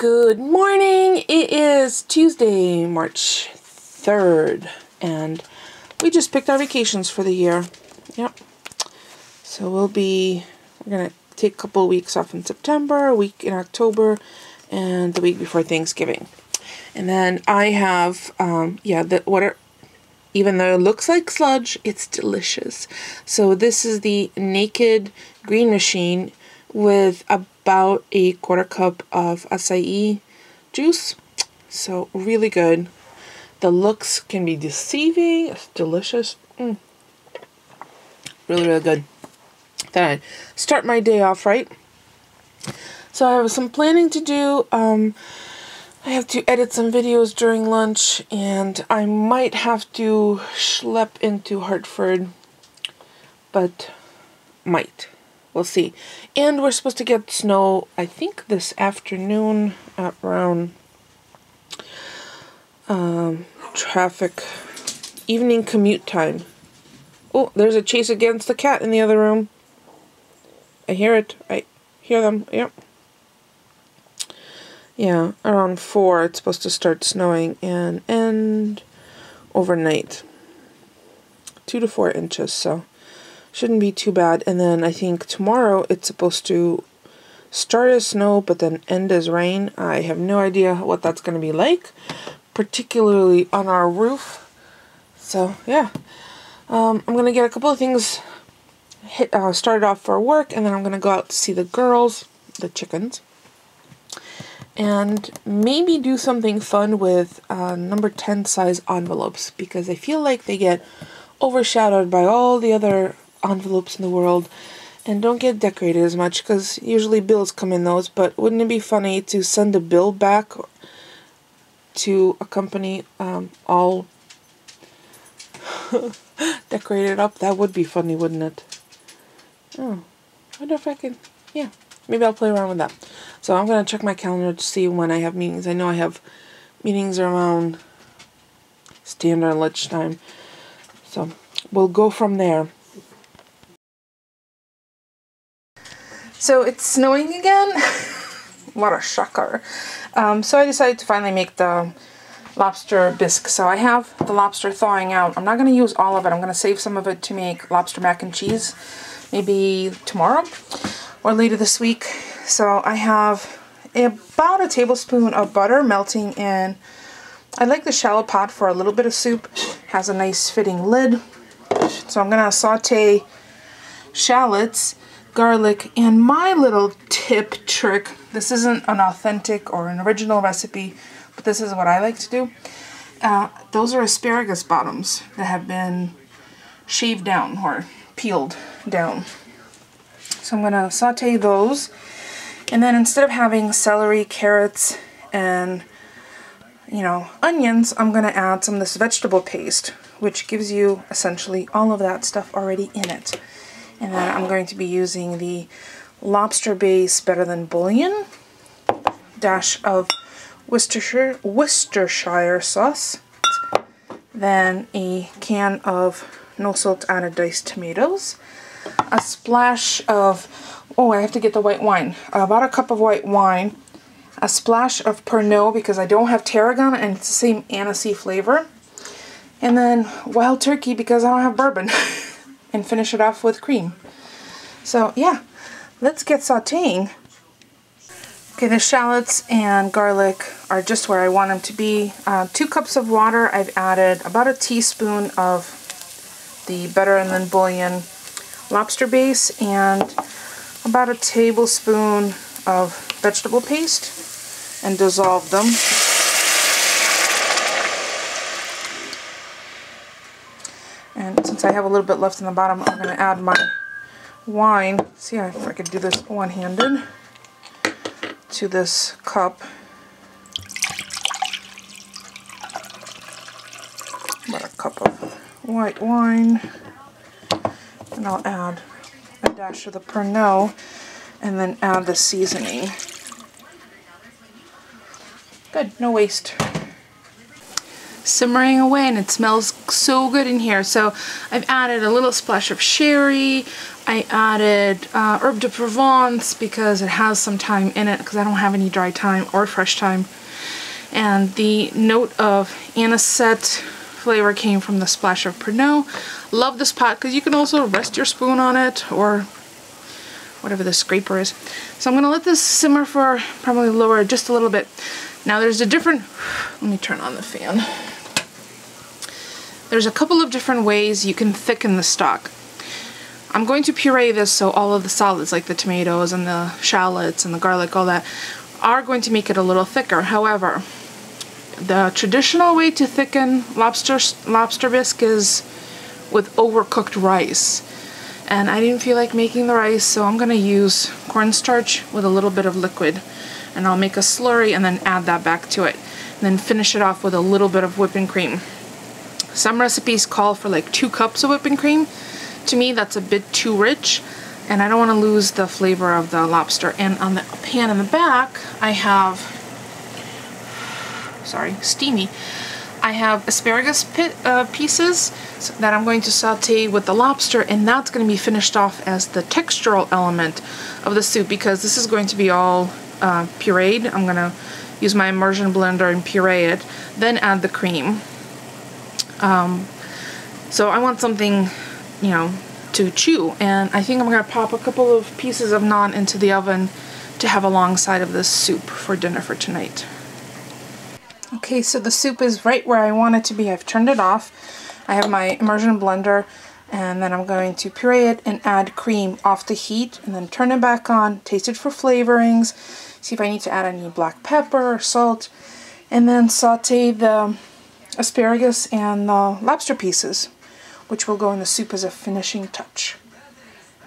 Good morning. It is Tuesday, March 3rd, and we just picked our vacations for the year. Yep. So we're gonna take a couple of weeks off in September, a week in October, and the week before Thanksgiving. And then I have, even though it looks like sludge, it's delicious. So this is the Naked Green Machine with about a quarter cup of acai juice. So really good. The looks can be deceiving. It's delicious. Really, really good. Then I start my day off right. So I have some planning to do. I have to edit some videos during lunch, and I might have to schlep into Hartford, but might. We'll see. And we're supposed to get snow, I think, this afternoon at around traffic, evening commute time. Oh, there's a chase against the cat in the other room. I hear it. I hear them. Yep. Yeah, around 4 it's supposed to start snowing and end overnight. 2 to 4 inches, so shouldn't be too bad. And then I think tomorrow it's supposed to start as snow but then end as rain. I have no idea what that's going to be like, particularly on our roof. So yeah, I'm going to get a couple of things started off for work, and then I'm going to go out to see the girls, the chickens, and maybe do something fun with number 10 size envelopes, because I feel like they get overshadowed by all the other envelopes in the world and don't get decorated as much, because usually bills come in those. But wouldn't it be funny to send a bill back to a company all decorated up? That would be funny, wouldn't it? Oh, I wonder if I can, yeah, maybe I'll play around with that. So I'm going to check my calendar to see when I have meetings. I know I have meetings around standard lunchtime, so we'll go from there. So it's snowing again. What a shocker. So I decided to finally make the lobster bisque. So I have the lobster thawing out. I'm not going to use all of it. I'm going to save some of it to make lobster mac and cheese, maybe tomorrow or later this week. So I have about a tablespoon of butter melting in. I like the shallow pot for a little bit of soup. It has a nice fitting lid. So I'm going to saute shallots, garlic, and my little tip trick. This isn't an authentic or an original recipe, but this is what I like to do. Those are asparagus bottoms that have been shaved down or peeled down. So I'm going to saute those. And then instead of having celery, carrots, and, onions, I'm going to add some of this vegetable paste, which gives you essentially all of that stuff already in it. And then I'm going to be using the lobster base Better Than Bouillon, dash of Worcestershire sauce, then a can of no salt anodized tomatoes, a splash of, I have to get the white wine, about a cup of white wine, a splash of Pernod because I don't have tarragon and it's the same anisey flavor, and then wild turkey because I don't have bourbon, and finish it off with cream. So yeah, let's get sauteing. Okay, the shallots and garlic are just where I want them to be. 2 cups of water. I've added about a teaspoon of the Better Than Bouillon lobster base and about a tablespoon of vegetable paste, and dissolve them. And since I have a little bit left in the bottom, I'm going to add my wine. See if I could do this one-handed. To this cup. About a cup of white wine. And I'll add a dash of the Pernod, and then add the seasoning. Good, no waste. Simmering away, and it smells so good in here. So I've added a little splash of sherry. I added herb de Provence because it has some thyme in it, because I don't have any dry thyme or fresh thyme. And the note of anisette flavor came from the splash of Pernod. Love this pot because you can also rest your spoon on it, or whatever the scraper is. So I'm going to let this simmer for probably lower just a little bit. Now there's a different, let me turn on the fan. There's a couple of different ways you can thicken the stock. I'm going to puree this so all of the solids, like the tomatoes and the shallots and the garlic, all that, are going to make it a little thicker. However, the traditional way to thicken lobster bisque is with overcooked rice. And I didn't feel like making the rice, so I'm going to use cornstarch with a little bit of liquid. And I'll make a slurry and then add that back to it. And then finish it off with a little bit of whipping cream. Some recipes call for like 2 cups of whipping cream. To me, that's a bit too rich, and I don't want to lose the flavor of the lobster. And on the pan in the back, I have, steamy. I have asparagus pieces that I'm going to saute with the lobster, and that's going to be finished off as the textural element of the soup, because this is going to be all pureed. I'm going to use my immersion blender and puree it, then add the cream. So I want something, you know, to chew, and I think I'm going to pop a couple of pieces of naan into the oven to have alongside of this soup for dinner for tonight. Okay, so the soup is right where I want it to be. I've turned it off. I have my immersion blender, and then I'm going to puree it and add cream off the heat, and then turn it back on, taste it for flavorings, see if I need to add any black pepper or salt, and then saute the asparagus and the lobster pieces, which will go in the soup as a finishing touch.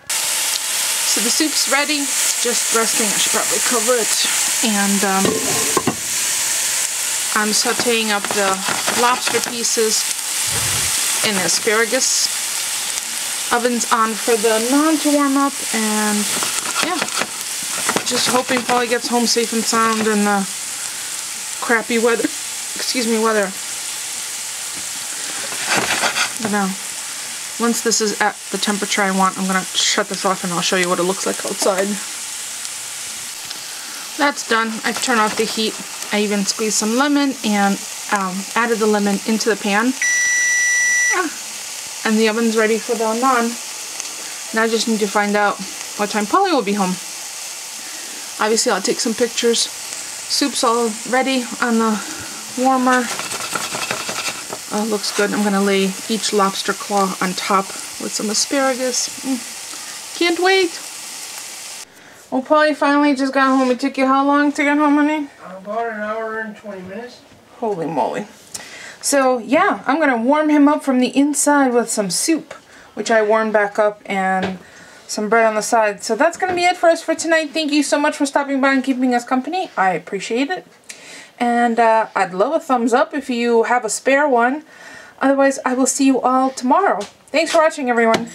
So the soup's ready, it's just resting. I should probably cover it. And I'm sauteing up the lobster pieces in the asparagus. Oven's on for the naan to warm up, and yeah, just hoping Polly gets home safe and sound in the crappy weather. Weather. But now, once this is at the temperature I want, I'm going to shut this off and I'll show you what it looks like outside. That's done. I've turned off the heat. I even squeezed some lemon and added the lemon into the pan. And the oven's ready for the naan. Now I just need to find out what time Polly will be home. Obviously I'll take some pictures. Soup's all ready on the warmer. Oh, looks good. I'm going to lay each lobster claw on top with some asparagus. Can't wait. Well, Polly finally just got home. It took you how long to get home, honey? About an hour and 20 minutes. Holy moly. So, yeah, I'm going to warm him up from the inside with some soup, which I warmed back up, and some bread on the side. So that's going to be it for us for tonight. Thank you so much for stopping by and keeping us company. I appreciate it. And I'd love a thumbs up if you have a spare one. Otherwise, I will see you all tomorrow. Thanks for watching, everyone.